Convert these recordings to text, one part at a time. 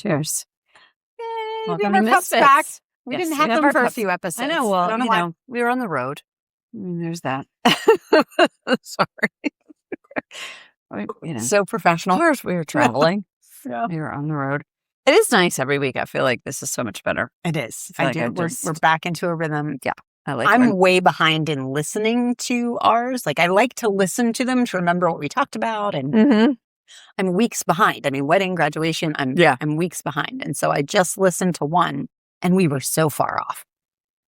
Cheers. Yay, Welcome we have to our cups Misfits. back. We Yes, didn't we have have them our for a cups. few episodes. I know. I Well, don't know why. we were on the road. There's that. Sorry. So professional. We were traveling. Yeah. We were on the road. It is nice every week. I feel like this is so much better. It is. I feel like We're back into a rhythm. Yeah. I like I'm way behind in listening to ours. Like I like to listen to them to remember what we talked about, and I'm weeks behind. I mean, wedding, graduation, I'm weeks behind. And so I just listened to one and we were so far off.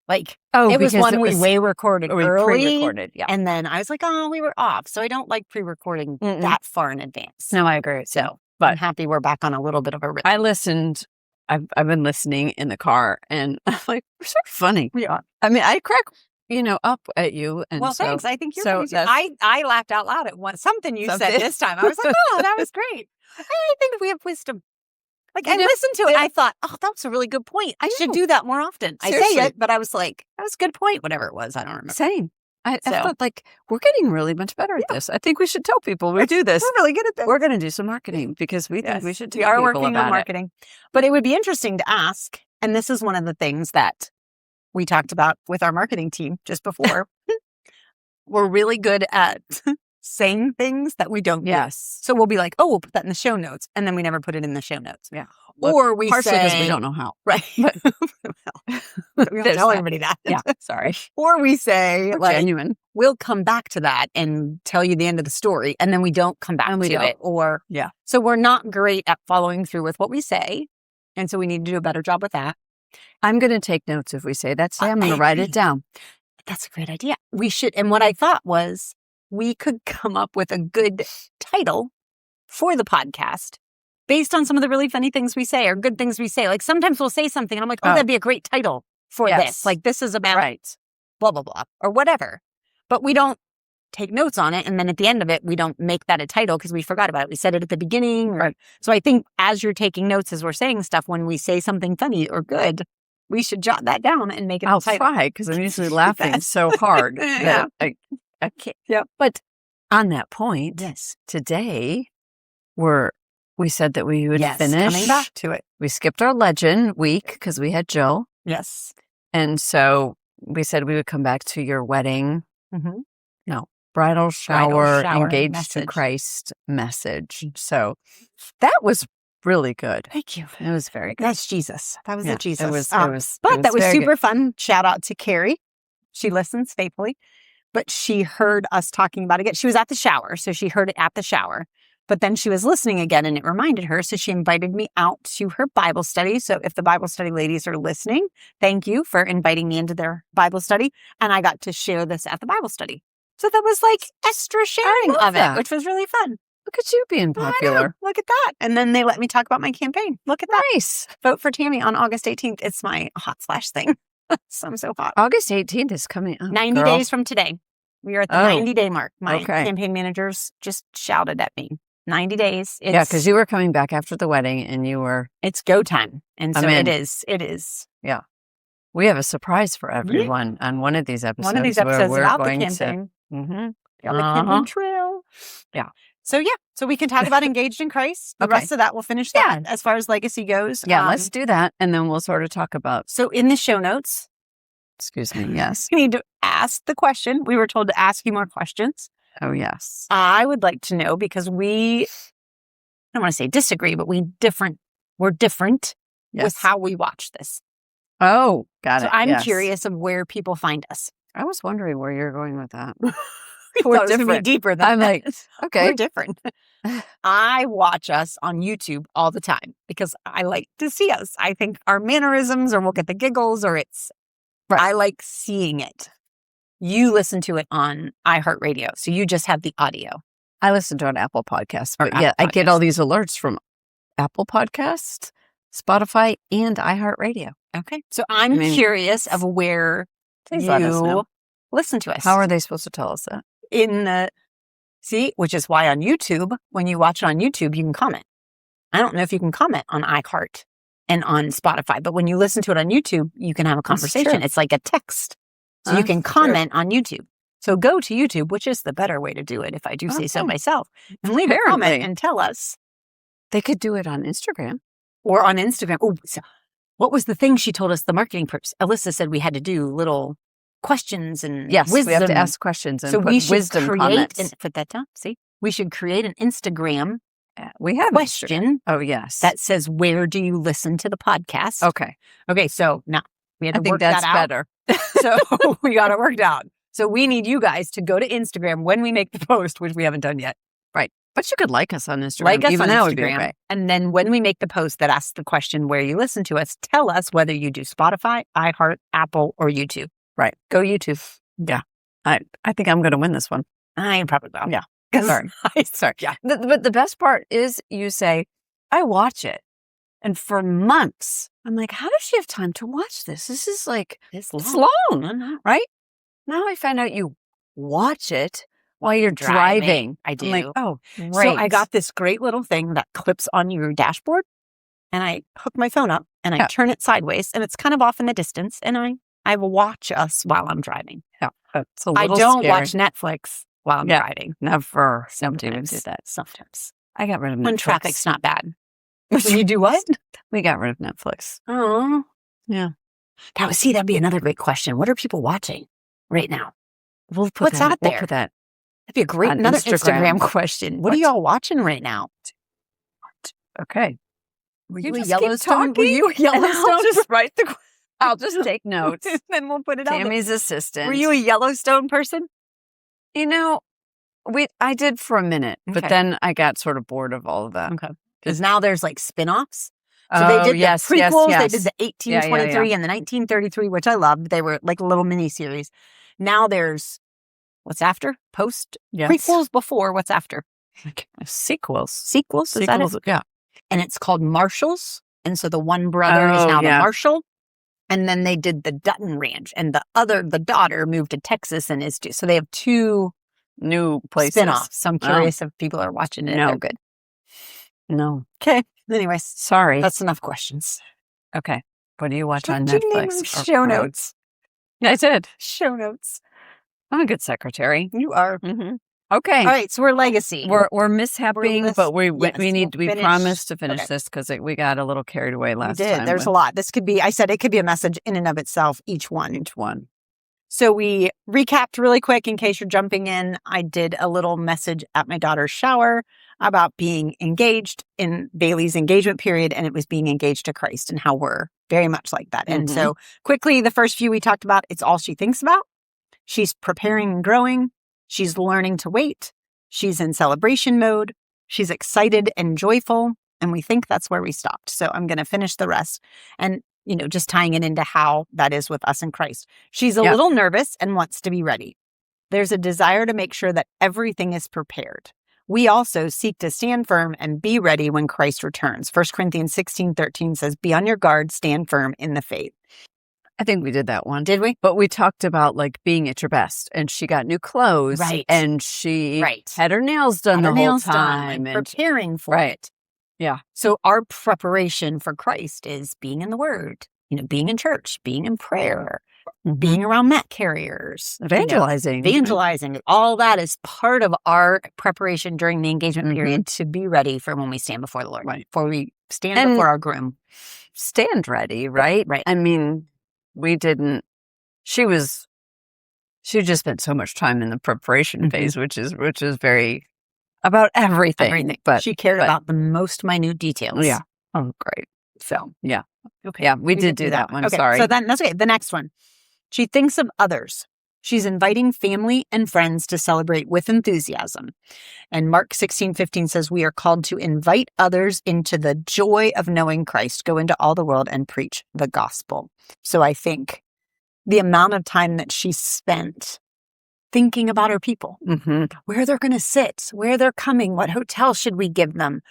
Like it was one we recorded early. Pre-recorded, yeah. And then I was like, oh, we were off. So I don't like pre-recording that far in advance. No, I agree. So I'm happy we're back on a little bit of a rhythm. I listened. I've been listening in the car, and I'm like, we're so funny. We are. I mean, I crack, up at you. And well, so, thanks. I think you're so funny. I laughed out loud at something you said this time. I was like, oh, that was great. I think we have wisdom. Like I listened to it. And I thought, oh, that was a really good point. I should do that more often. Seriously. I say it, but I was like, that was a good point. Whatever it was, I don't remember. Same. I thought like we're getting really much better at this. I think we should tell people we do this. We're really good at this. We're going to do some marketing because we think we should tell we are people working about on marketing. But it would be interesting to ask, and this is one of the things that we talked about with our marketing team just before. We're really good at saying things that we don't. Yes. So we'll be like, oh, we'll put that in the show notes. And then we never put it in the show notes. Yeah. Or we partially say, because we don't know how. Right. But we don't tell everybody that. Yeah. Sorry. Or we say, We're like, genuine. we'll come back to that and tell you the end of the story. And then we don't come back to it. Or, so we're not great at following through with what we say. And so we need to do a better job with that. I'm going to take notes if we say that. I'm going to write it down. That's a great idea. We should. And what I thought was we could come up with a good title for the podcast based on some of the really funny things we say or good things we say. Like sometimes we'll say something and I'm like, oh, that'd be a great title for this. Like this is about blah, blah, blah, or whatever. But we don't take notes on it. And then at the end of it, we don't make that a title because we forgot about it. We said it at the beginning. Right. So I think as you're taking notes, as we're saying stuff, when we say something funny or good, we should jot that down and make it a title. I'll try because I'm usually laughing so hard. Yeah. I can't. Yeah. But on that point, today we said that we would finish. Coming back to it. We skipped our legend week because we had Jill. Yes. And so we said we would come back to your wedding. Mm-hmm. No, bridal shower engaged message. to Christ message. So that was really good. Thank you. It was very good. That's Jesus. That was a Jesus. It was that was super fun. Shout out to Carrie. She listens faithfully. But she heard us talking about it again. She was at the shower, so she heard it at the shower. But then she was listening again and it reminded her. So she invited me out to her Bible study. So if the Bible study ladies are listening, thank you for inviting me into their Bible study. And I got to share this at the Bible study. So that was like extra sharing of it, which was really fun. Look at you being popular. Look at that. And then they let me talk about my campaign. Look at that. Nice. Vote for Tammy on August 18th. It's my hot flash thing. So I'm so hot. August 18th is coming up. 90 days from today. We are at the 90-day mark. My campaign managers just shouted at me. 90 days. Because you were coming back after the wedding and you were... It's go time. And so it is. Yeah. We have a surprise for everyone on one of these episodes. One of these episodes we're about going the campaign. To, the campaign trail. Yeah. So so we can talk about Engaged in Christ. The rest of that, we'll finish that as far as legacy goes. Yeah, let's do that. And then we'll sort of talk about... So in the show notes... Excuse me, yes. We need to ask the question. We were told to ask you more questions. Oh, yes. I would like to know because I don't want to say disagree, but we're different with how we watch this. Oh, got it. So I'm curious of where people find us. I was wondering where you're going with that. We're different. Deeper than I'm like, okay. We're different. I watch us on YouTube all the time because I like to see us. I think our mannerisms or we'll get the giggles or I like seeing it. You listen to it on iHeartRadio, so you just have the audio. I listen to an Apple Podcast, but I get all these alerts from Apple Podcast, Spotify, and iHeartRadio. Okay. So I'm curious of where you listen to us. How are they supposed to tell us that? Which is why on YouTube, when you watch it on YouTube, you can comment. I don't know if you can comment on iHeart and on Spotify, but when you listen to it on YouTube, you can have a conversation. It's like a text. So you can comment on YouTube. So go to YouTube, which is the better way to do it, if I do say so myself, and leave a comment and tell us. They could do it on Instagram. Or on Instagram. Oh, so what was the thing she told us? The marketing purpose. Alyssa said we had to do little questions and wisdom. We have to ask questions and so put we should wisdom comments. Put that down. See, we should create an Instagram We have question. Oh, yes. That says, where do you listen to the podcast? Okay. So now we had to work that out. Better. So we got it worked out. So we need you guys to go to Instagram when we make the post, which we haven't done yet. Right. But you could like us on Instagram. Like us Even on that Instagram. would be okay. And then when we make the post that asks the question where you listen to us, tell us whether you do Spotify, iHeart, Apple, or YouTube. Right. Go YouTube. Yeah. I think I'm going to win this one. I probably will. Yeah. Sorry. Yeah. But the best part is you say, I watch it. And for months, I'm like, how does she have time to watch this? This is like, it's long, right? Now I find out you watch it while you're driving. I do. I'm like, oh, great. So I got this great little thing that clips on your dashboard, and I hook my phone up and I turn it sideways, and it's kind of off in the distance, and I will watch us while I'm driving. Yeah. I don't watch Netflix while I'm driving. Never. Sometimes do that. Sometimes. I got rid of Netflix. When traffic's not bad. When you do what? We got rid of Netflix. Oh. Yeah. That'd be another great question. What are people watching right now? What's out there? We'll put that. That'd be a great another Instagram question. What are y'all watching right now? Okay. Were you a Yellowstone? I'll just take notes. Then we'll put it out. Tammy's assistant. Were you a Yellowstone person? You know, I did for a minute, but then I got sort of bored of all of that. Okay. Because now there's like spin-offs. So they did the prequels. They did the 1823 and the 1933, which I loved. They were like a little mini-series. Now there's what's after? Post? Yes. Prequels before, what's after? Sequels. Sequels? Is that it? Yeah. And it's called Marshals. And so the one brother is now the Marshal. And then they did the Dutton Ranch. And the daughter moved to Texas and so they have two new places. Spin-offs. So I'm curious if people are watching it. No. They're good. No. Okay. Anyways. Sorry. That's enough questions. Okay. What do you watch on Did you name Netflix? them show notes. I did. Show notes. I'm a good secretary. You are. Mm-hmm. Okay. All right. So we're legacy. We're mishapping, but we promised to finish Okay. this because we got a little carried away last time. There's a lot. This could be, I said it could be a message in and of itself, each one. So we recapped really quick in case you're jumping in. I did a little message at my daughter's shower about being engaged in Bailey's engagement period, and it was being engaged to Christ and how we're very much like that. And so quickly, the first few we talked about, it's all she thinks about. She's preparing and growing. She's learning to wait. She's in celebration mode. She's excited and joyful. And we think that's where we stopped. So I'm going to finish the rest. And just tying it into how that is with us in Christ. She's a little nervous and wants to be ready. There's a desire to make sure that everything is prepared. We also seek to stand firm and be ready when Christ returns. 1 Corinthians 16:13 says, be on your guard, stand firm in the faith. I think we did that one. Did we? But we talked about like being at your best, and she got new clothes. Right. And she had her nails done the whole time. And preparing for it. Yeah. So our preparation for Christ is being in the Word, being in church, being in prayer, being around mat carriers, evangelizing. All that is part of our preparation during the engagement period to be ready for when we stand before the Lord, before we stand before our groom. Stand ready, right? Right. I mean, we didn't. She just spent so much time in the preparation phase, which is very. About everything. But she cared about the most minute details. Yeah. Oh, great. So, yeah. Okay. Yeah, we did do that one. Okay. Sorry. So then that's okay. The next one. She thinks of others. She's inviting family and friends to celebrate with enthusiasm. And Mark 16:15 says, we are called to invite others into the joy of knowing Christ, go into all the world and preach the gospel. So I think the amount of time that she spent thinking about her people, where they're going to sit, where they're coming, what hotel should we give them?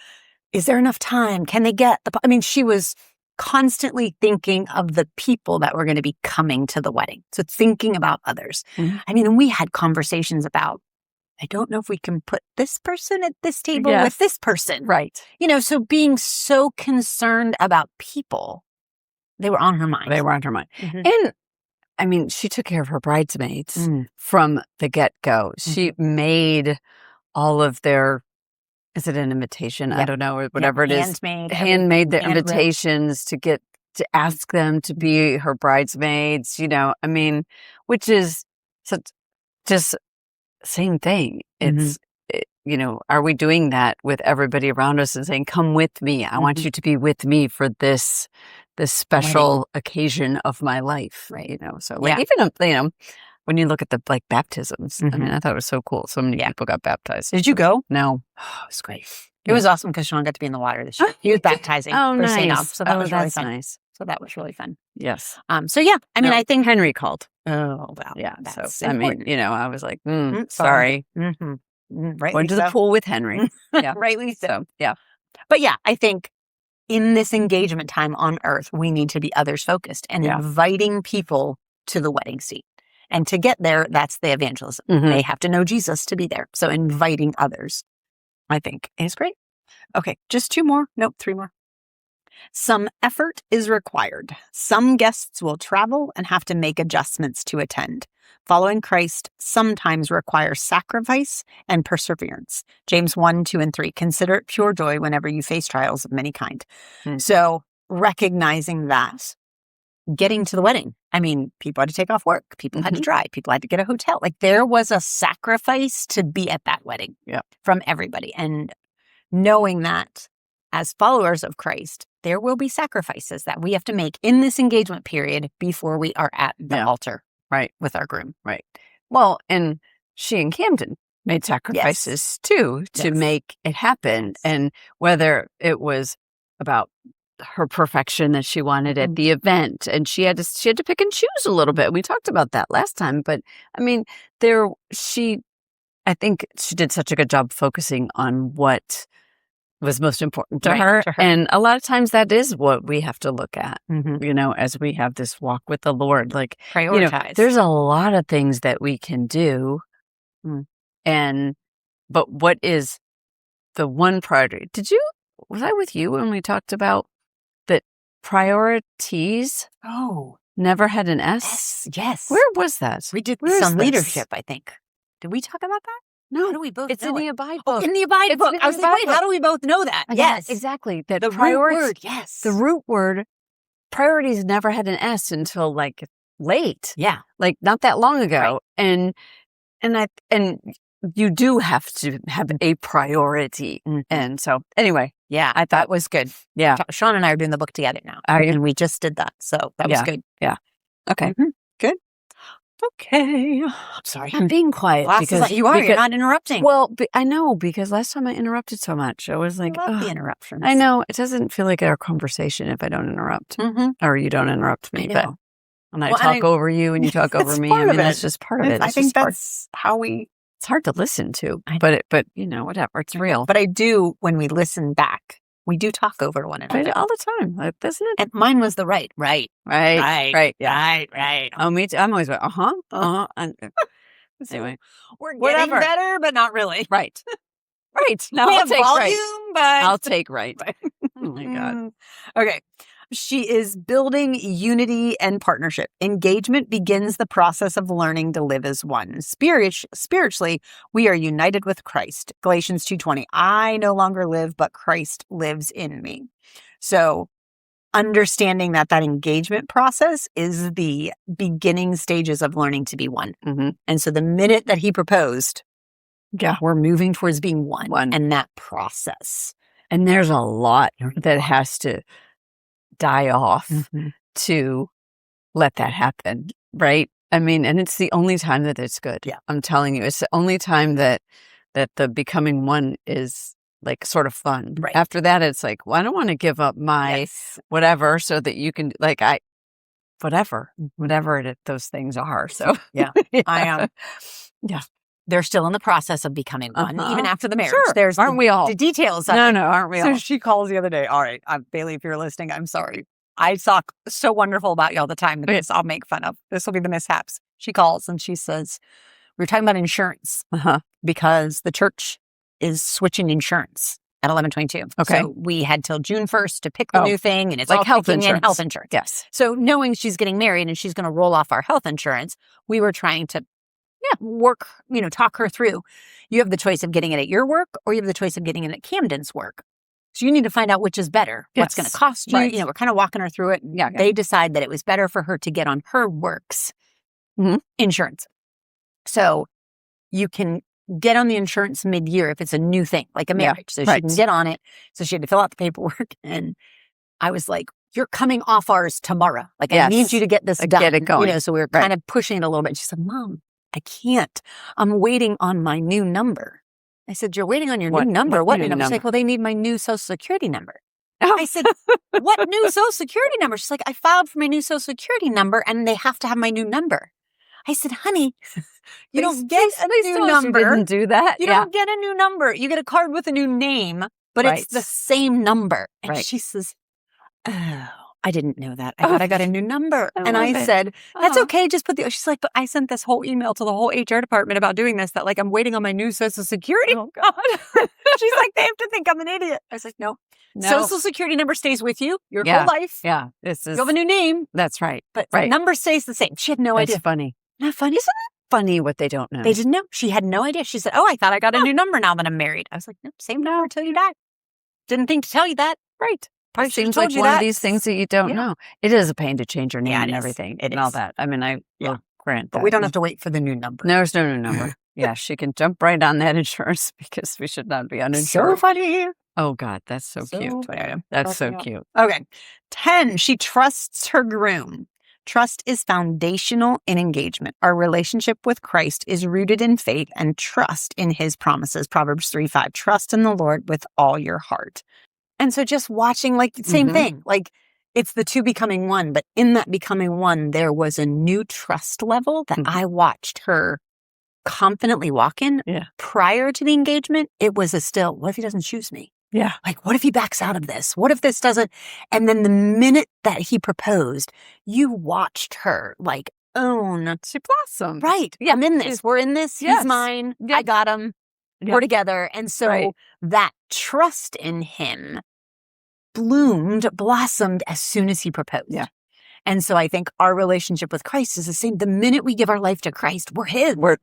Is there enough time? Can they get she was constantly thinking of the people that were going to be coming to the wedding. So thinking about others. And we had conversations about, I don't know if we can put this person at this table with this person. Right. So being so concerned about people, they were on her mind. And she took care of her bridesmaids from the get-go. She made all of their is it an invitation? I Yep. don't know, or whatever it is. Handmade. Handmade the handwritten. invitations to ask them to be her bridesmaids, I mean, which is such just same thing. It's, are we doing that with everybody around us and saying, come with me. I want you to be with me for this special occasion of my life. Right. So like even, when you look at the like baptisms, I mean, I thought it was so cool. So many people got baptized. Did you go? No. Oh, it was great. It was awesome because Sean got to be in the water this year. He was baptizing Oh, for St. Alf, nice. so that was really that's fun. nice. So that was really fun. Yes. So yeah, I mean, No, I think Henry called. Oh wow, Yeah. that's So, I mean, I was like, sorry. sorry. Right. Went to the pool with Henry. Yeah. Rightly so. So, yeah. But yeah, I think in this engagement time on earth, we need to be others focused and inviting people to the wedding seat. And to get there, that's the evangelism. They have to know Jesus to be there. So inviting others, I think, is great. Okay, just 2 more. Nope, 3 more. Some effort is required. Some guests will travel and have to make adjustments to attend. Following Christ sometimes requires sacrifice and perseverance. James 1, 2, and 3. Consider it pure joy whenever you face trials of many kind. So recognizing that, getting to the wedding. I mean, people had to take off work. People had to drive. People had to get a hotel. Like there was a sacrifice to be at that wedding from everybody. And knowing that as followers of Christ, there will be sacrifices that we have to make in this engagement period before we are at the altar. Right. With our groom. Right. Well, and she and Camden made sacrifices too to make it happen. And whether it was about her perfection that she wanted at the event, and she had to pick and choose a little bit. We talked about that last time, but I mean, I think she did such a good job focusing on what was most important to her. And a lot of times that is what we have to look at, as we have this walk with the Lord. Like, prioritize. There's a lot of things that we can do. But what is the one priority? Was I with you when we talked about that priorities? Oh. Never had an S? Yes. Where was that? We did Where some leadership, I think. Did we talk about that? No. How do we both It's know in it? the Abide book. In the Abide book. I was like, wait, how do we both know that? Yes. Exactly. That The root word, yes. The root word, priorities never had an S until like late. Yeah. Like not that long ago. Right. And you do have to have a priority. And so anyway. Yeah. I thought it was good. Yeah. Sean and I are doing the book together now. And we just did that. So that was good. Yeah. Okay. Good. Okay. I'm sorry. I'm being quiet because you're not interrupting. Well, I know, because last time I interrupted so much. I was like, I love the interruptions. I know. It doesn't feel like our conversation if I don't interrupt. Or you don't interrupt me. But when I talk over you and you talk over me, I mean, that's just part of it. I think that's how we... It's hard to listen to, but whatever. It's real. But I do, when we listen back, we do talk over one another. All the time, doesn't it? And mine was the right. Yeah. Oh, me too. I'm always like, Anyway, we're getting better, but not really. Right. Right. Now we I'll have take volume, right. but I'll take right. Oh my God. Okay. She is building unity and partnership. Engagement begins the process of learning to live as one. Spiritually, we are united with Christ. Galatians 2:20. I no longer live, but Christ lives in me. So understanding that engagement process is the beginning stages of learning to be one. And so the minute that he proposed, we're moving towards being one. And that process. And there's a lot that has to die off to let that happen, right? I mean, and it's the only time that it's good. Yeah. I'm telling you, it's the only time that the becoming one is like sort of fun. Right. After that, it's like, well, I don't want to give up my whatever so that you can whatever those things are. So I am. They're still in the process of becoming one, even after the marriage. Sure. Aren't we all? The details of No, it. aren't we all? So she calls the other day. All right, Bailey, if you're listening, I'm sorry. I talk so wonderful about you all the time that this I'll make fun of. This will be the mishaps. She calls and she says, we're talking about insurance because the church is switching insurance at 11/22. Okay. So we had till June 1st to pick the new thing, and it's like all health kicking in insurance. health insurance. Yes. So knowing she's getting married and she's going to roll off our health insurance, we were trying to talk her through. You have the choice of getting it at your work or you have the choice of getting it at Camden's work. So you need to find out which is better. What's going to cost you? Right. We're kind of walking her through it. Yeah. They decide that it was better for her to get on her work's insurance. So you can get on the insurance mid-year if it's a new thing, like a marriage. So she can get on it. So she had to fill out the paperwork. And I was like, you're coming off ours tomorrow. Like, I need you to get this done. Get it going. So we were kind of pushing it a little bit. She said, Mom, I can't. I'm waiting on my new number. I said, you're waiting on your new number? What new number? She's like, well, they need my new Social Security number. I said, what new Social Security number? She's like, I filed for my new Social Security number and they have to have my new number. I said, honey, you don't get a new number. You didn't do that. You don't get a new number. You get a card with a new name, but it's the same number. And she says, oh, I didn't know that. I thought I got a new number. And I said, that's okay. Just put she's like, but I sent this whole email to the whole HR department about doing this, that like I'm waiting on my new Social Security. Oh, God. She's like, they have to think I'm an idiot. I was like, no. Social Security number stays with you your whole life. Yeah. You have a new name. That's right. But the number stays the same. She had no idea. It's funny. Not funny. Isn't it funny what they don't know? They didn't know. She had no idea. She said, oh, I thought I got a new number now that I'm married. I was like, no, same number until you die. Didn't think to tell you that. Right. Probably it seems like one of these things that you don't know. It is a pain to change your name and everything and all that. I mean, I will grant that. But we don't have to wait for the new number. No, there's no new number. Yeah, she can jump right on that insurance because we should not be uninsured. So funny. Oh, God, that's so cute. Funny. That's so cute. Okay. 10, she trusts her groom. Trust is foundational in engagement. Our relationship with Christ is rooted in faith and trust in his promises. Proverbs 3:5. Trust in the Lord with all your heart. And so just watching, like, the same thing, like it's the two becoming one, but in that becoming one, there was a new trust level that I watched her confidently walk in. Prior to the engagement, it was what if he doesn't choose me? Yeah. Like, what if he backs out of this? What if this doesn't? And then the minute that he proposed, you watched her like own. She blossomed. Right. Yeah. I'm in this. We're in this. He's mine. I got him. We're together. And so that trust in him blossomed as soon as he proposed. Yeah. And so I think our relationship with Christ is the same. The minute we give our life to Christ, we're his. We're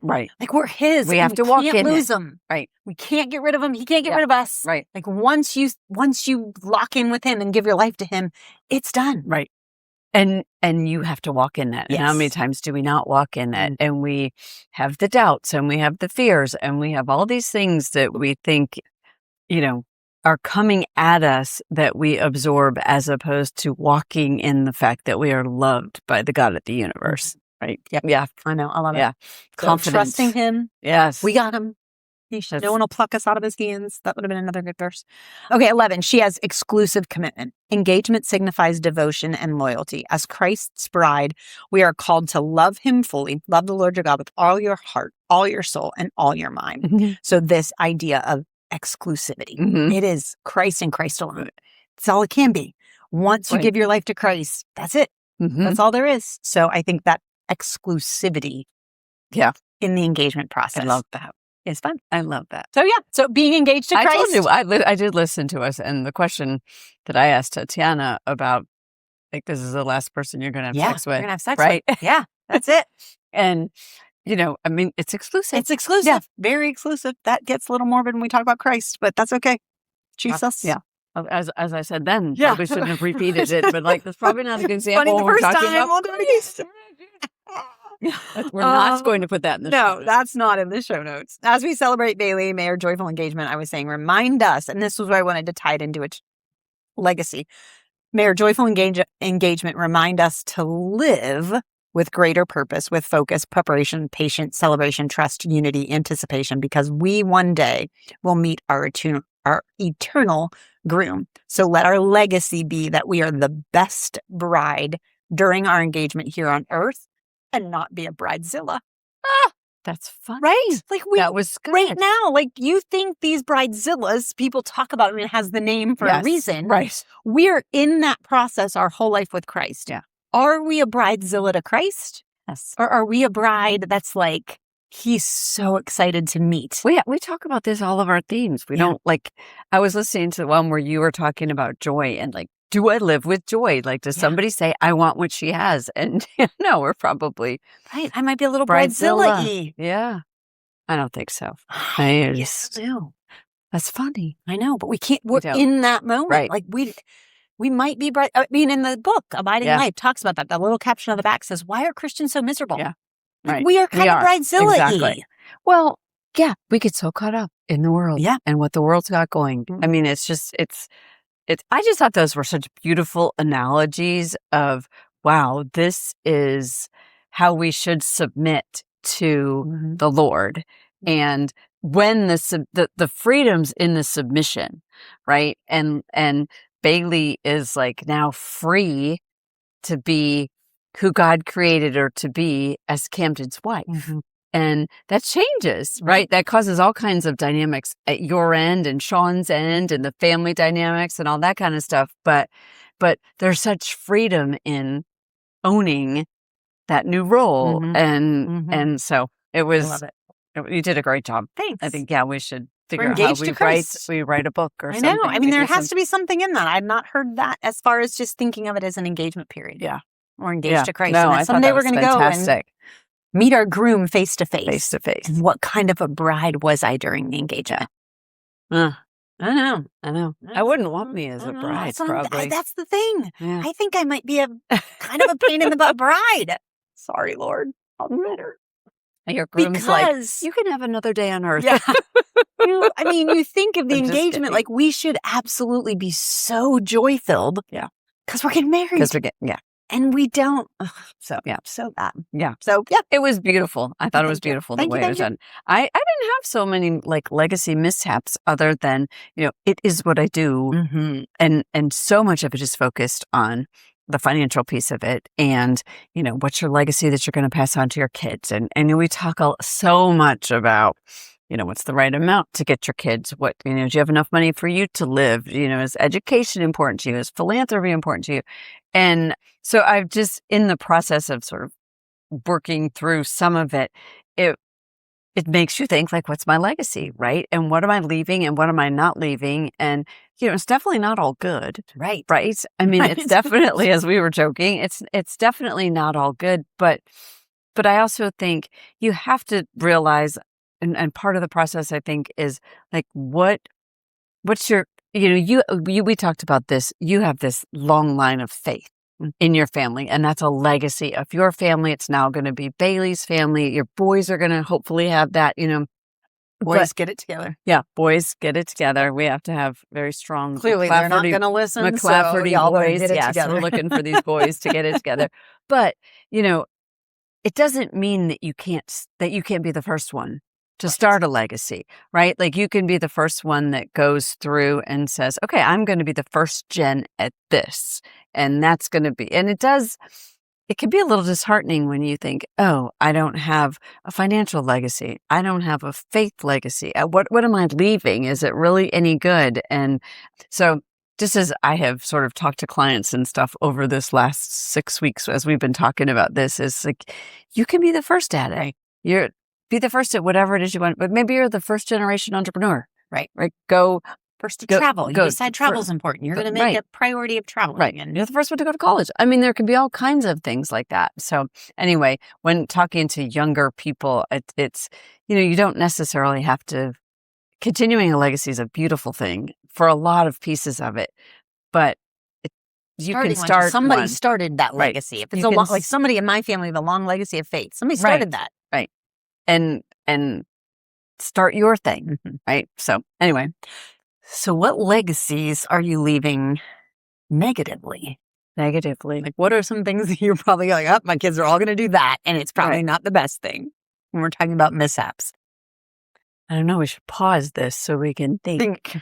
his. We have to walk in. We can't lose him. Right. We can't get rid of him. He can't get rid of us. Right. Like once you lock in with him and give your life to him, it's done. Right. And you have to walk in that. Yes. And how many times do we not walk in that? And we have the doubts and we have the fears and we have all these things that we think, are coming at us that we absorb as opposed to walking in the fact that we are loved by the God of the universe. Right. Yep. Yeah. I know. I love it. Yeah. So Confidence. trusting him. Yes. We got him. No one will pluck us out of his hands. That would have been another good verse. Okay, 11. She has exclusive commitment. Engagement signifies devotion and loyalty. As Christ's bride, we are called to love him fully, love the Lord your God with all your heart, all your soul, and all your mind. Mm-hmm. So this idea of exclusivity, it is Christ and Christ alone. It's all it can be. Once you give your life to Christ, that's it. Mm-hmm. That's all there is. So I think that exclusivity in the engagement process. I love that. It's fun. I love that. So so being engaged to Christ. I told you, I did listen to us, and the question that I asked Tatiana about, like, this is the last person you're going to have sex with. You're going to have sex right? with. Yeah, that's it. And, I mean, it's exclusive. It's exclusive. Yeah. Very exclusive. That gets a little morbid when we talk about Christ, but that's okay. Jesus. Yeah. As I said then, probably shouldn't have repeated it, but like, that's probably not a good example. Funny the first time. We'll do it. We're not going to put that in the show notes. That's not in the show notes. As we celebrate daily, may our joyful engagement, I was saying, remind us, and this was where I wanted to tie it into its legacy. May our joyful engagement remind us to live with greater purpose, with focus, preparation, patience, celebration, trust, unity, anticipation, because we one day will meet our eternal groom. So let our legacy be that we are the best bride during our engagement here on earth, and not be a bridezilla. That's fun. Right? Like that was good. Right now, like you think these bridezillas, people talk about, it has the name for a reason. Right. We're in that process our whole life with Christ. Yeah. Are we a bridezilla to Christ? Yes. Or are we a bride that's like, he's so excited to meet? We talk about this all of our themes. We don't I was listening to the one where you were talking about joy and like do I live with joy? Like, does somebody say, I want what she has? And no, we're probably Right. I might be a little Bridezilla. bridezilla-y. Yeah. I don't think so. Yes, I do. That's funny. I know, but we can't. We're don't. in that moment. Right. Like we might be bright. I mean, in the book, Abiding Yeah. Life talks about that. The little caption on the back says, "Why are Christians so miserable?" Yeah. Like, Right. we are kind of bridezilla-y. Exactly. Well, yeah, we get so caught up in the world and what the world's got going. I mean, it's I just thought those were such beautiful analogies of, wow, this is how we should submit to the Lord. And when the freedom's in the submission, right? And Bailey is like now free to be who God created her to be as Camden's wife. And that changes, right? That causes all kinds of dynamics at your end and Sean's end and the family dynamics and all that kind of stuff. But there's such freedom in owning that new role. And so it was, I love it. You did a great job. Thanks. I think, we should figure We're out how engaged to Christ. we write a book or I something. know. I mean, there has to be something in that. I've not heard that as far as just thinking of it as an engagement period. Yeah. We're engaged to Christ. No, and I someday thought we're that going was to go and fantastic. meet our groom face to face. Face to face. And what kind of a bride was I during the engagement? I know. I wouldn't want me as a bride, probably. That's the thing. Yeah. I think I might be a kind of a pain in the butt bride. Sorry, Lord. I'll admit her. Your groom's like, Because you can have another day on earth. Yeah. You think of the I'm just engagement kidding. like we should absolutely be so joy filled. Yeah. Because we're getting married. Because we're getting, And we don't. So, yeah. So bad. Yeah. So, yeah. It was beautiful. I thought it was Thank you. beautiful the Thank you, way it was done. I didn't have so many like legacy mishaps other than, it is what I do. Mm-hmm. And so much of it is focused on the financial piece of it and, what's your legacy that you're going to pass on to your kids. And we talk so much about, what's the right amount to get your kids? What, do you have enough money for you to live? Is education important to you? Is philanthropy important to you? And so I've just, in the process of sort of working through some of it, it makes you think like, what's my legacy, right? And what am I leaving and what am I not leaving? And, it's definitely not all good. Right. Right. I mean, Right. It's definitely, as we were joking, it's definitely not all good. But I also think you have to realize, and part of the process, I think, is like, what's your, we talked about this, you have this long line of faith in your family, and that's a legacy of your family. It's now going to be Bailey's family. Your boys are going to hopefully have that, Boys get it together. Yeah, boys get it together. We have to have very strong. Clearly, they're not going to listen. McClafferty so boys. get it Yes, together. we're looking for these boys to get it together. But it doesn't mean that you can't be the first one to start a legacy, right? Like you can be the first one that goes through and says, "Okay, I'm going to be the first gen at this," and that's going to be. And it can be a little disheartening when you think, oh, I don't have a financial legacy. I don't have a faith legacy. What am I leaving? Is it really any good? And so just as I have sort of talked to clients and stuff over this last 6 weeks, as we've been talking about this, is like, you can be the first at it. Be the first at whatever it is you want, but maybe you're the first generation entrepreneur. Right. Go first to travel. You decide travel's important. You're going to make a priority of traveling. Right. And you're the first one to go to college. I mean, there can be all kinds of things like that. So anyway, when talking to younger people, it's, you don't necessarily have to, continuing a legacy is a beautiful thing for a lot of pieces of it, but you can start. Somebody started that legacy. Right. If it's like somebody in my family with a long legacy of faith, somebody started that. Right. And start your thing. Right. So anyway. So what legacies are you leaving negatively? Like, what are some things that you're probably like, oh, my kids are all going to do that, and it's probably not the best thing when we're talking about mishaps? I don't know. We should pause this so we can think.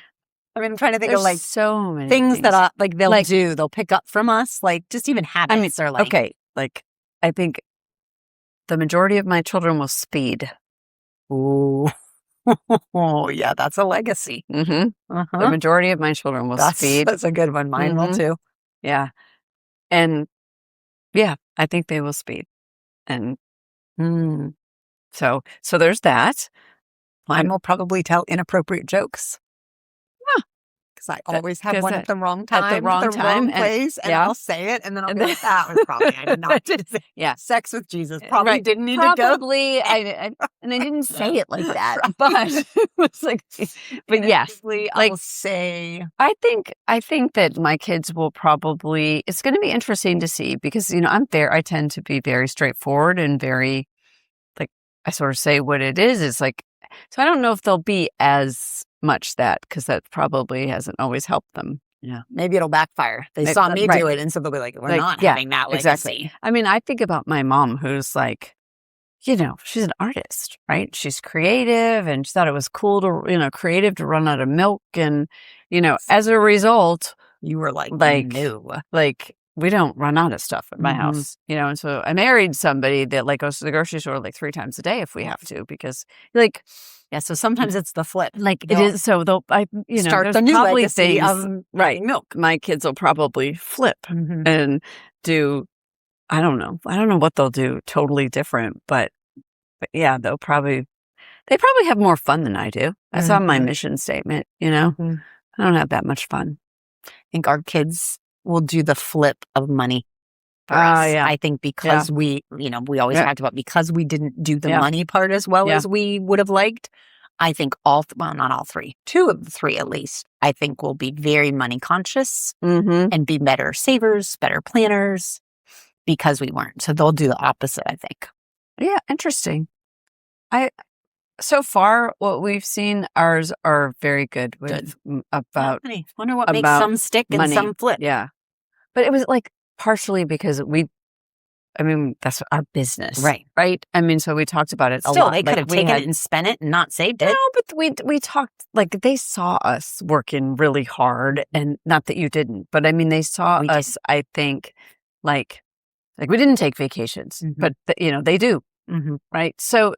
I mean, I'm trying to think There's of like so many things that they'll do. They'll pick up from us, like just even habits. Or like, okay, like I think the majority of my children will speed. Ooh. Oh, yeah, that's a legacy. Mm-hmm. The majority of my children will speed. That's a good one. Mine will too. Yeah. And yeah, I think they will speed. And so there's that. Mine will probably tell inappropriate jokes. because I always have 'cause one at the wrong time, at the wrong time, and- place, and yeah. I'll say it, and then I'll And be then- like, that was probably, I did not need to say Yeah. sex with Jesus. Probably Right. didn't need to go. Probably, and I didn't say it like that, but it was like, but yes, Actually, like- I'll say, I think that my kids will probably. It's going to be interesting to see because I tend to be very straightforward and very like I sort of say what it is. It's like so I don't know if they'll be as much that because that probably hasn't always helped them. yeah, maybe it'll backfire. They Maybe- saw me right. do it, and so they'll be like, we're Like, not yeah, having that legacy. exactly. I mean, I think about my mom who's like, she's an artist, right? She's creative and she thought it was cool to, creative to run out of milk. And, as a result, You were like, no, like we don't run out of stuff at my Mhm. house, and so I married somebody that like goes to the grocery store like 3 times a day if we have to, because like, yeah. So sometimes it's the flip. like it They'll is. So they'll, start there's the new probably legacy things, of right. making milk. My kids will probably flip Mhm. and do, I don't know what they'll do totally different, but yeah, they probably have more fun than I do. That's on my Mhm. mission statement, Mhm. I don't have that much fun. I think our kids will do the flip of money. For Ah, us. yeah. I think because we always Yeah. talked about because we didn't do the Yeah. money part as well Yeah. as we would have liked. I think not all 3, 2 of the 3 at least, I think will be very money conscious Mm-hmm. and be better savers, better planners because we weren't. So they'll do the opposite, I think. Yeah, interesting. So far, what we've seen, ours are very good with about Money. Wonder what makes about some stick and money. some flip. Yeah, but it was like partially because that's our business, Right. Right. So we talked about it a Still, lot. they could have we taken had- it and spent it and not saved it. No, but we talked like they saw us working really hard, and not that you didn't, but they saw We us. I think like we didn't take vacations, Mhm. but they do, Mm-hmm. right? So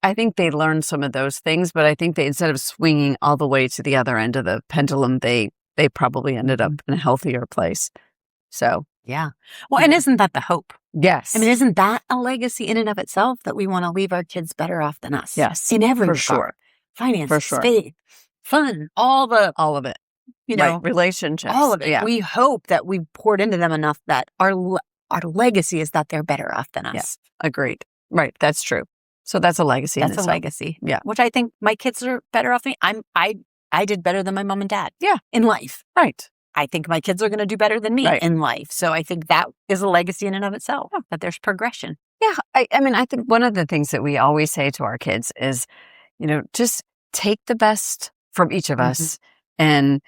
I think they learned some of those things, but I think they instead of swinging all the way to the other end of the pendulum, they probably ended up in a healthier place. So Yeah. Well, and isn't that the hope? yes, Isn't that a legacy in and of itself that we want to leave our kids better off than us? Yes, In every for regard. sure. Finances, For sure. faith, fun, all all of it, right, relationships, all of it. Yeah, We hope that we poured into them enough that our legacy is that they're better off than us. Yeah. Agreed. Right, that's true. So that's a legacy. in That's a itself. legacy. Yeah. Which I think my kids are better off than me. I did better than my mom and dad. Yeah. In life. Right. I think my kids are going to do better than me Right. in life. So I think that is a legacy in and of itself, that there's progression. Yeah. I think one of the things that we always say to our kids is, just take the best from each of us and,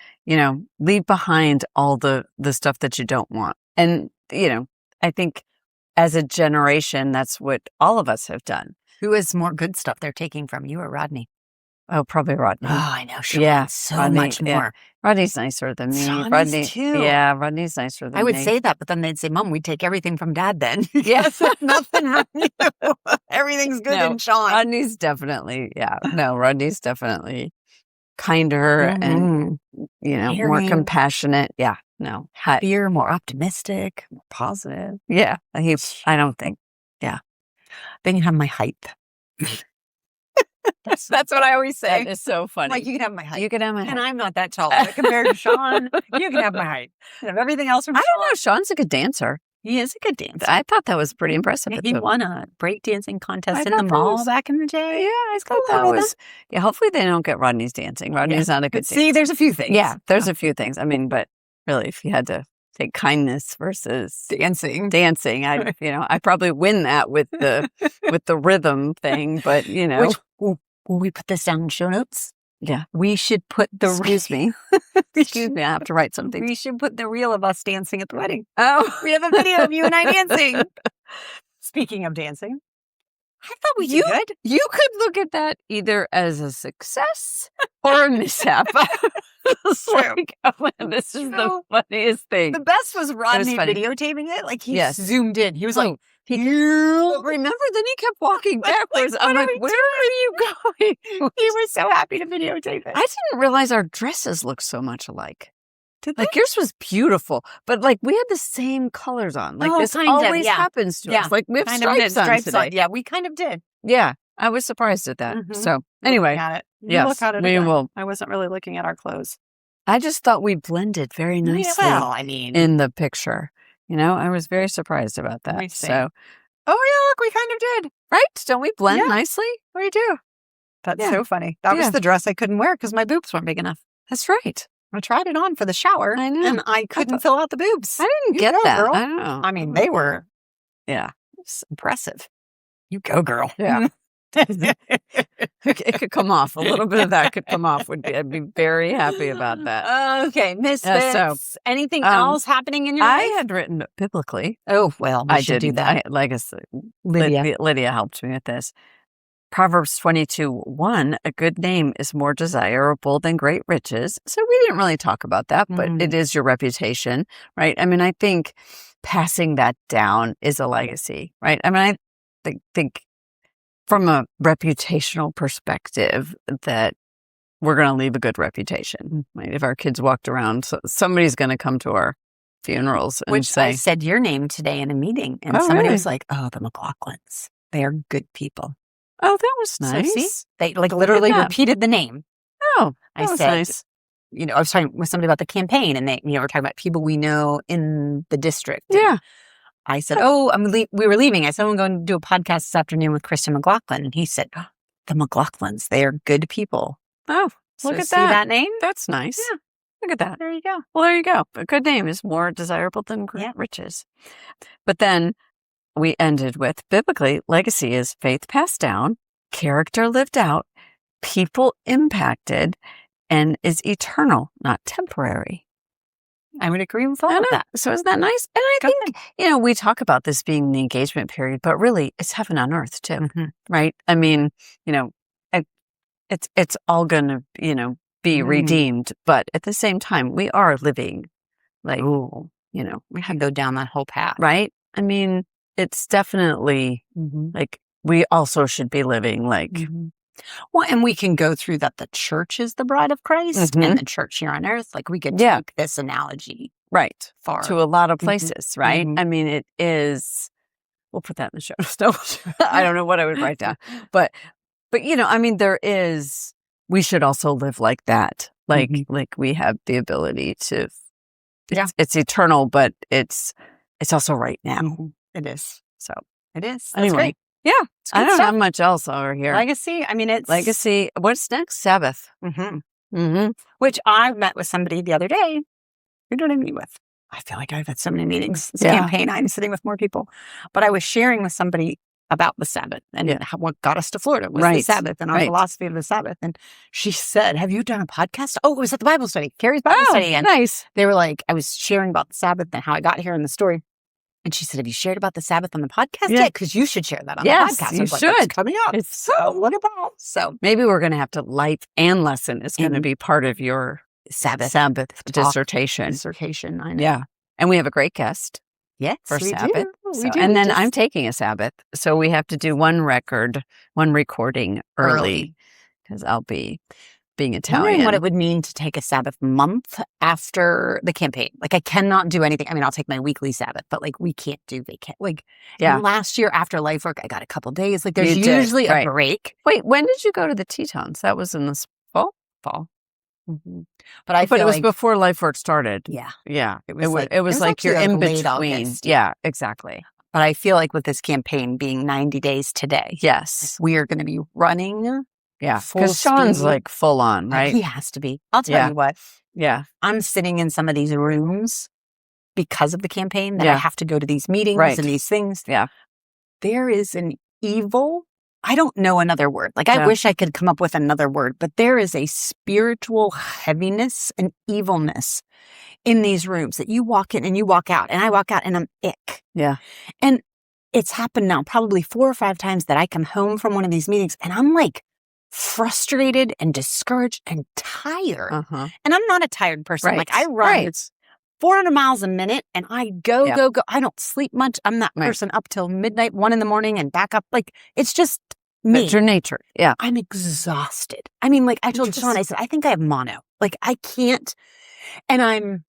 leave behind all the stuff that you don't want. And, I think as a generation, that's what all of us have done. Who has more good stuff they're taking from you or Rodney? Oh, probably Rodney. Oh, I know. Sure. Yeah, So Rodney, much yeah. more. Rodney's nicer than me. Sean is Rodney, too. yeah, Rodney's nicer than me. I would say that, but then they'd say, Mom, we take everything from Dad then. Yes. Nothing on you. Everything's good No, in Sean. Rodney's definitely, Rodney's definitely kinder and, more Caring. compassionate. Yeah, no. Happier, more optimistic, more positive. Yeah, I don't think. Then you have my height. That's what I always say. That is so funny. Like, you can have my height. You can have my And height. I'm not that tall. But compared to Sean, you can have my height. You have everything else from I Sean. don't know. Sean's a good dancer. He is a good dancer. I thought that was pretty impressive. Yeah, at he the- won a breakdancing contest I in the thought that mall was- back in the day. Yeah, I thought Cool, that well was. Yeah, hopefully they don't get Rodney's dancing. Rodney's not a good But see, dancer. there's a few things. Yeah, there's a few things. But really, if you had to take kindness versus dancing. I probably win that with the rhythm thing. But Which, will we put this down in show notes? Yeah. We should put the excuse me, I have to write something. We should put the reel of us dancing at the wedding. Oh, We have a video of you and I dancing. Speaking of dancing, I thought we did good. you could look at that either as a success or a mishap. It's True. like, oh man, this is the So, funniest thing. The best was Rodney funny. videotaping it. Like, he Yes. zoomed in. He was like, But "You." remember, then he kept walking backwards. I'm what are like, we where are you going? He was so happy to videotape it. I didn't realize our dresses looked so much alike. Did Like yours was beautiful, but like we had the same colors on. Like Oh, this kind of, always yeah. happens to Yeah, us. Like we have kind of did. stripes on today. Yeah, we kind of did. Yeah, I was surprised at that. Mhm. So anyway, At it. You yes, look at it we again. will. I wasn't really looking at our clothes. I just thought we blended very nicely I mean, in the picture. I was very surprised about Let me that. see. So, oh yeah, look, we kind of did. right? Don't we blend Yeah. nicely? We do. That's Yeah. so funny. That was Yeah. the dress I couldn't wear because my boobs weren't big enough. That's right. I tried it on for the shower, I know. and I couldn't fill out the boobs. I didn't You get go, that. girl. I don't know. I mean, they were Yeah. impressive. You go, girl. Yeah. It could come off. A little bit of that could come off. I'd be very happy about that. Okay, Misfits. so, Anything else happening in your I life? had written biblically. Oh, well, we I should did do that. like I said, Lydia. Lydia helped me with this. Proverbs 22:1, a good name is more desirable than great riches. So we didn't really talk about that, but Mm. it is your reputation, right? I mean, I think passing that down is a legacy, right? I mean, I think from a reputational perspective that we're going to leave a good reputation, right? If our kids walked around, somebody's going to come to our funerals and Which I say, said your name today in a meeting, and Oh, somebody really? was like, "Oh, the McLaughlins. They are good people." oh, that was So, nice. see? They literally that. repeated the name. Oh, I that was said, nice. I was talking with somebody about the campaign, and they, we're talking about people we know in the district. And Yeah. I said, "Oh, we were leaving." I said, "I'm going to do a podcast this afternoon with Christian McLaughlin," and he said, "Oh, the McLaughlins. They are good people." Oh, So look at see that. that name? That's nice. Yeah. Look at that. There you go. Well, there you go. A good name is more desirable than great Yeah. riches. But then we ended with biblically, legacy is faith passed down, character lived out, people impacted, and is eternal, not temporary. I would agree with all I of know. that. So isn't that nice? And I Go think, we talk about this being the engagement period, but really it's heaven on earth too, Mhm. right? I mean, it's all going to, be Mm. redeemed. But at the same time, we are living like, Ooh, we had to go down that whole path. right? I mean, it's definitely like we also should be living like, Well, and we can go through that the church is the bride of Christ Mhm. and the church here on earth. Like we could Yeah. take this analogy right, far. to a lot of Mhm. places, right? Mhm. I mean, it is, we'll put that in the show notes. I don't know what I would write down, but, I mean, we should also live like that. Like, Mhm. like we have the ability to, Yeah. it's eternal, but it's also right now. Mhm. It is. So It is. That's anyway, great. yeah, It's I good don't stuff. have much else over here. Legacy. I mean, it's Legacy. What's next? Sabbath. Mhm. Mm-hmm. Which I met with somebody the other day. Who did I meet with? I feel like I've had so many meetings. This Yeah. campaign, I'm sitting with more people. But I was sharing with somebody about the Sabbath and Yeah. what got us to Florida was the Right. Sabbath and our Right. philosophy of the Sabbath. And she said, "Have you done a podcast?" Oh, it was at the Bible study, Carrie's Bible study. And nice. they were like, I was sharing about the Sabbath and how I got here in the story. And she said, "Have you shared about the Sabbath on the podcast Yeah. yet? Because you should share that on Yes, the podcast." I you was like, "That's should. coming up. It's So what about?" So Maybe we're going to have to life and lesson is going to And be part of your Sabbath Sabbath talk, dissertation. dissertation. I know. Yeah. And we have a get guest Yes, for we Sabbath. do. So- We do. and then Just I'm taking a Sabbath. So we have to do one recording early because I'll be being Italian. wondering what it would mean to take a Sabbath month after the campaign. Like I cannot do anything. I mean, I'll take my weekly Sabbath, but like we can't do vacation. Like Yeah. last year after life work, I got a couple days. Like there's You did, usually right. a break. Wait, when did you go to the Tetons? That was in the fall? But I But feel it was like, before Life Work started. yeah. Yeah. It was wa- like- it was like actually you're in late between. August. Yeah, exactly. But I feel like with this campaign being 90 days today, Yes. we are going to be running. Yeah. full Because Sean's speed. like full on, right? He has to be. I'll tell Yeah. you what. Yeah. I'm sitting in some of these rooms because of the campaign that I Yeah. have to go to these meetings Right. and these things. Yeah. There is an evil. I don't know another word. Like I Yeah. wish I could come up with another word, but there is a spiritual heaviness and evilness in these rooms that you walk in and you walk out, and I walk out and I'm ick. Yeah. And it's happened now probably 4 or 5 times that I come home from one of these meetings and I'm like frustrated and discouraged and tired. Uh-huh. And I'm not a tired person. Right. Like I run Right. 400 miles a minute and I go, Yep. go, go. I don't sleep much. I'm that Right. person up till midnight, 1 a.m. and back up. Like it's just me. It's your nature. Yeah. I'm exhausted. I mean, like I told Just- Sean, I said, I think I have mono. Like I can't. And I'm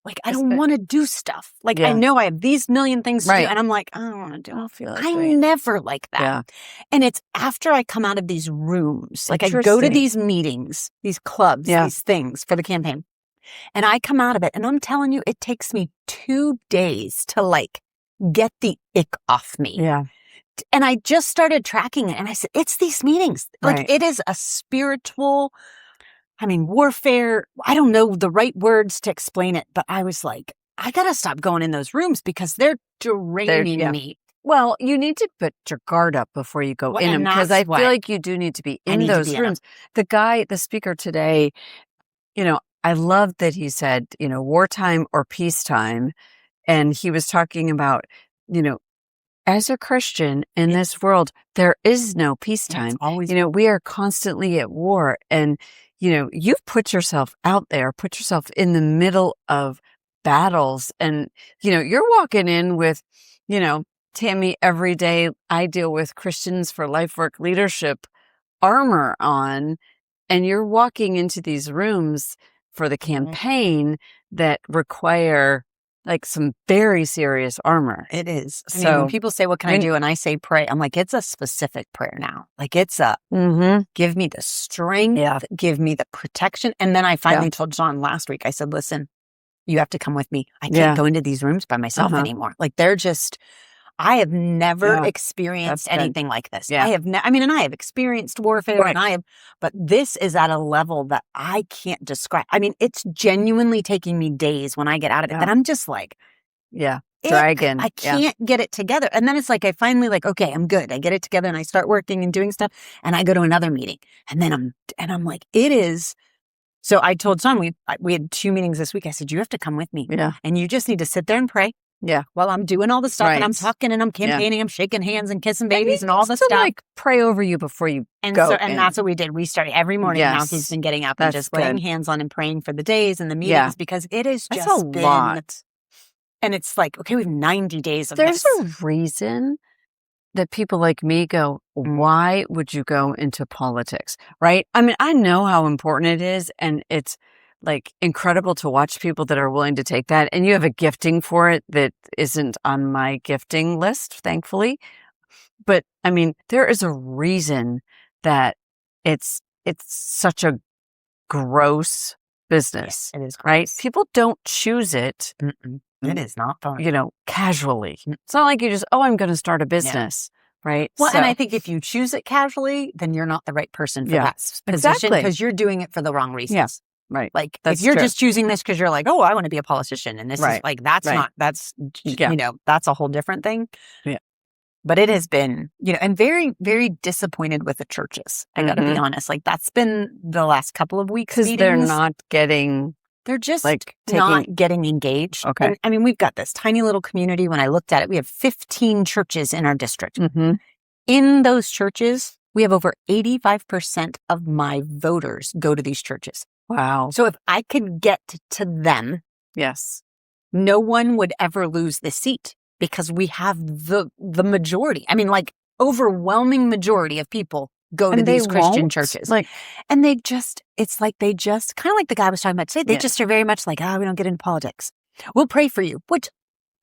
like, I don't It's- want to do stuff. Like I Yeah. know I have these million things to Right. do. And I'm like, I don't want to do I it. don't feel like I'm doing it. never like that. Yeah. And it's after I come out of these rooms, like I go to Interesting. these meetings, these clubs, Yeah. these things for the campaign. And I come out of it and I'm telling you, it takes me 2 days to like get the ick off me. Yeah. And I just started tracking it and I said, it's these meetings. Like Right. it is a spiritual, warfare. I don't know the right words to explain it, but I was like, I got to stop going in those rooms because they're draining yeah. me. Well, you need to put your guard up before you go Well, in and them because that's I what- feel like you do need to be I in need to those be in 'em. rooms. The speaker today, I love that he said, wartime or peacetime. And he was talking about, as a Christian in this world, there is no It's peacetime. always We are constantly at war. And, you've put yourself out there, put yourself in the middle of battles. And, you're walking in with, Tammy, every day I deal with Christians for Life Work Leadership armor on. And you're walking into these rooms for the campaign that require like some very serious armor. It is. So when people say, what can I do? And I say, pray. I'm like, it's a specific prayer now. Like it's a, mm-hmm. give me the strength, give me the protection. And then I finally told John last week, I said, listen, you have to come with me. I can't go into these rooms by myself anymore. Like they're just, I have never experienced anything like this. Yeah. I have, and I have experienced warfare and but this is at a level that I can't describe. It's genuinely taking me days when I get out of it that I'm just like, dragging. I can't get it together. And then it's like, I finally like, okay, I'm good. I get it together and I start working and doing stuff and I go to another meeting and then I'm like, it is. So I told Son, we had 2 meetings this week. I said, you have to come with me. Yeah. And you just need to sit there and pray. Yeah. While I'm doing all the stuff and I'm talking and I'm campaigning, I'm shaking hands and kissing babies and all the stuff. Like pray over you before you go. And that's what we did. We started every morning now. He's been getting up and just laying hands on and praying for the days and the meetings because it is just a lot. And it's like, okay, we have 90 days of There's this. a reason that people like me go, why would you go into politics? Right? I know how important it is and it's like incredible to watch people that are willing to take that. And you have a gifting for it that isn't on my gifting list, thankfully. But there is a reason that it's such a gross business. It is gross. Right? People don't choose it. It is not fun. Casually. It's not like you just, I'm going to start a business. Right. Well, and I think if you choose it casually, then you're not the right person for that position because you're doing it for the wrong reasons. Yes. Right. Like if you're just choosing this because you're like, I want to be a politician. And this is like, that's not, that's, that's a whole different thing. Yeah. But it has been, and very, very disappointed with the churches. I got to be honest. Like that's been the last couple of weeks. Because they're not getting. They're just not getting engaged. Okay. And, we've got this tiny little community. When I looked at it, we have 15 churches in our district. Mm-hmm. In those churches, we have over 85% of my voters go to these churches. Wow. So if I could get to them, yes, no one would ever lose the seat because we have the majority. Overwhelming majority of people go to these Christian churches. And it's like they just, kind of like the guy was talking about today, they just are very much like, we don't get into politics. We'll pray for you, which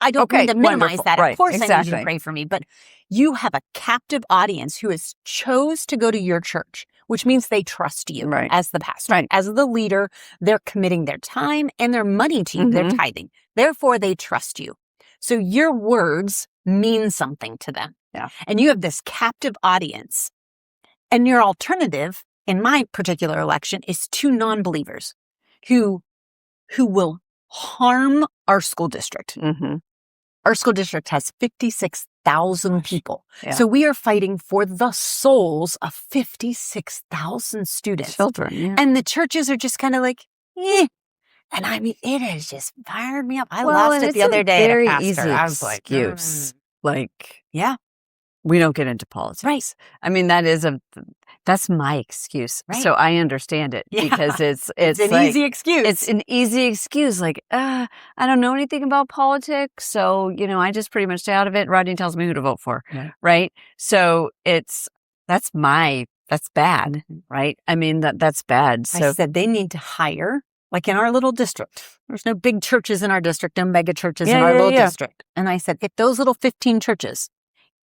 I don't mean to minimize that. Of course I need you to pray for me, but you have a captive audience who has chose to go to your church, which means they trust you as the pastor, as the leader. They're committing their time and their money to you. They're tithing. Therefore, they trust you. So your words mean something to them. Yeah. And you have this captive audience. And your alternative, in my particular election, is 2 non-believers who will harm our school district. Mm-hmm. Our school district has 56,000 people. Yeah. So we are fighting for the souls of 56,000 students. Children. Yeah. And the churches are just kind of like, eh. And it has just fired me up. I lost it the other day at a pastor. I was like, excuse. Yeah. We don't get into politics. Right. That's my excuse. Right. So I understand it because it's an easy excuse. It's an easy excuse. Like, I don't know anything about politics. So, I just pretty much stay out of it. Rodney tells me who to vote for. Yeah. Right. So that's bad. Right. That's bad. So I said they need to hire, like in our little district, there's no big churches in our district, no mega churches in our little district. And I said, if those little 15 churches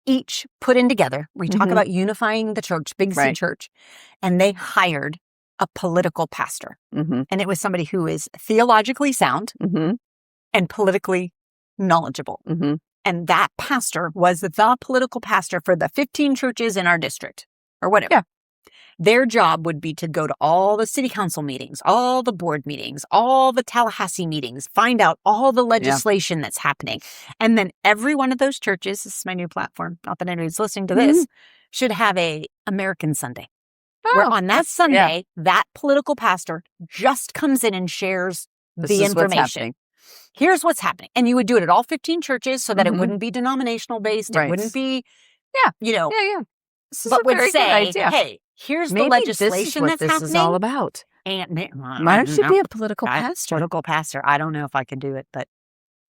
each put in together, we talk about unifying the church, Big C Church, and they hired a political pastor. Mm-hmm. And it was somebody who is theologically sound Mm-hmm. and politically knowledgeable. Mm-hmm. And that pastor was the political pastor for the 15 churches in our district or whatever. Yeah. Their job would be to go to all the city council meetings, all the board meetings, all the Tallahassee meetings, find out all the legislation that's happening. And then every one of those churches, this is my new platform, not that anybody's listening to this, should have a American Sunday. Where on that Sunday, that political pastor just comes in and shares the information. Here's what's happening. And you would do it at all 15 churches so that it wouldn't be denominational based. Right. It wouldn't be, Yeah. This is but would say, hey, here's the legislation that's happening. This is all about. And why don't you be a political pastor? Political pastor. I don't know if I could do it, but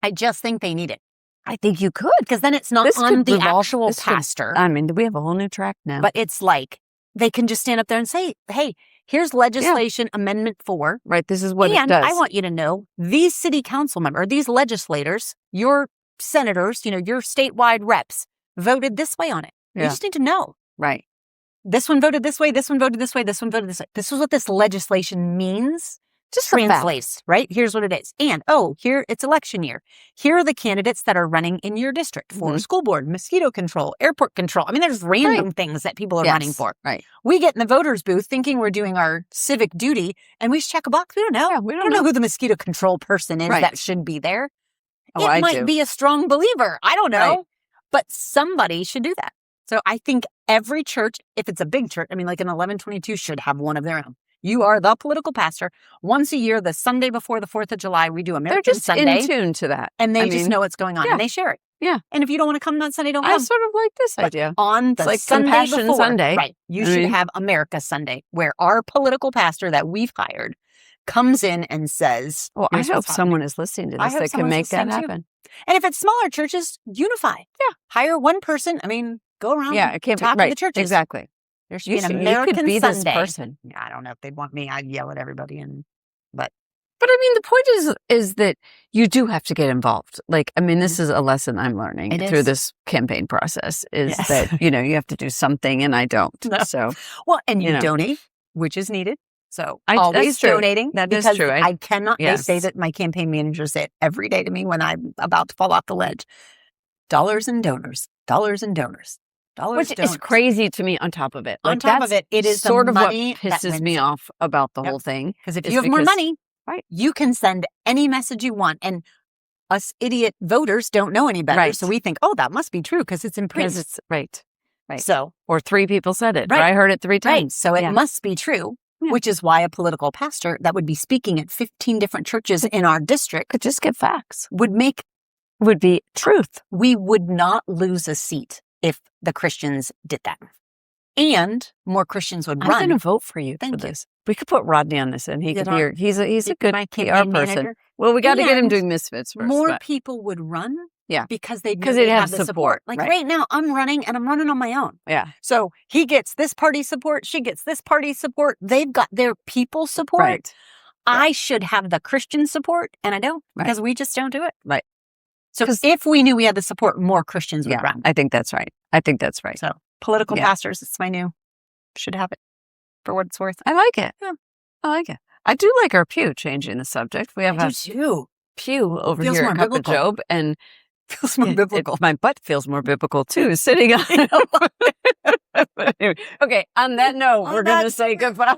I just think they need it. I think you could. Because then it's not on the actual pastor. We have a whole new track now. But it's like, they can just stand up there and say, hey, here's legislation amendment 4. Right. This is what it does. And I want you to know, these city council members, these legislators, your senators, your statewide reps voted this way on it. You just need to know. Right. This one voted this way, this one voted this way, this one voted this way. This is what this legislation means. Just translates, right? Here's what it is. And, here, it's election year. Here are the candidates that are running in your district for school board, mosquito control, airport control. There's random things that people are running for. Right. We get in the voters booth thinking we're doing our civic duty, and we just check a box. We don't know. Yeah, we don't know who the mosquito control person is that should be there. It might be a strong believer. I don't know. Right. But somebody should do that. So I think every church, if it's a big church, like an 1122 should have one of their own. You are the political pastor. Once a year, the Sunday before the 4th of July, we do American Sunday. They're just in tune to that. And they just know what's going on. Yeah. And they share it. Yeah. And if you don't want to come on Sunday, don't come. I sort of like this idea. On the Sunday Compassion before, Sunday. Right. You should have America Sunday, where our political pastor that we've hired comes in and says, well, I hope someone is listening to this that can make that happen. And if it's smaller churches, unify. Yeah. Hire one person. Go around and talk to the churches. Exactly. There should be an American Sunday. This person. I don't know if they'd want me. I'd yell at everybody. But the point is that you do have to get involved. This is a lesson I'm learning through this campaign process is that, you have to do something and I don't. No. So, well, and you donate, which is needed. So always donating. That is true. I cannot, they say that my campaign managers say it every day to me when I'm about to fall off the ledge. Dollars and donors, dollars and donors. Which is crazy to me on top of it. On top of it, it is sort of what money pisses me off about the whole thing. Because if you have more money, you can send any message you want. And us idiot voters don't know any better. Right. So we think, that must be true because it's in print. Right. So, or 3 people said it. Right. Or I heard it 3 times. Right. So it must be true, which is why a political pastor that would be speaking at 15 different churches in our district could just give facts. Would be truth. We would not lose a seat if the Christians did that. And more Christians would run. I'm going to vote for you for this. We could put Rodney on this and he could hear. He's a good PR person. Well, we got to get him doing Misfits first. More people would run because they'd have the support. Right now, I'm running and I'm running on my own. Yeah. So he gets this party support. She gets this party support. They've got their people support. Right. I should have the Christian support and I don't because we just don't do it. Right. So if we knew we had the support, more Christians would run. I think that's right. So political pastors, it's my new, should have it for what it's worth. I like it. Yeah. I like it. I do like our pew changing the subject. We have a pew over here at Cup of Job and feels more biblical. My butt feels more biblical too, sitting on it. Okay, on that note, we're going to say goodbye.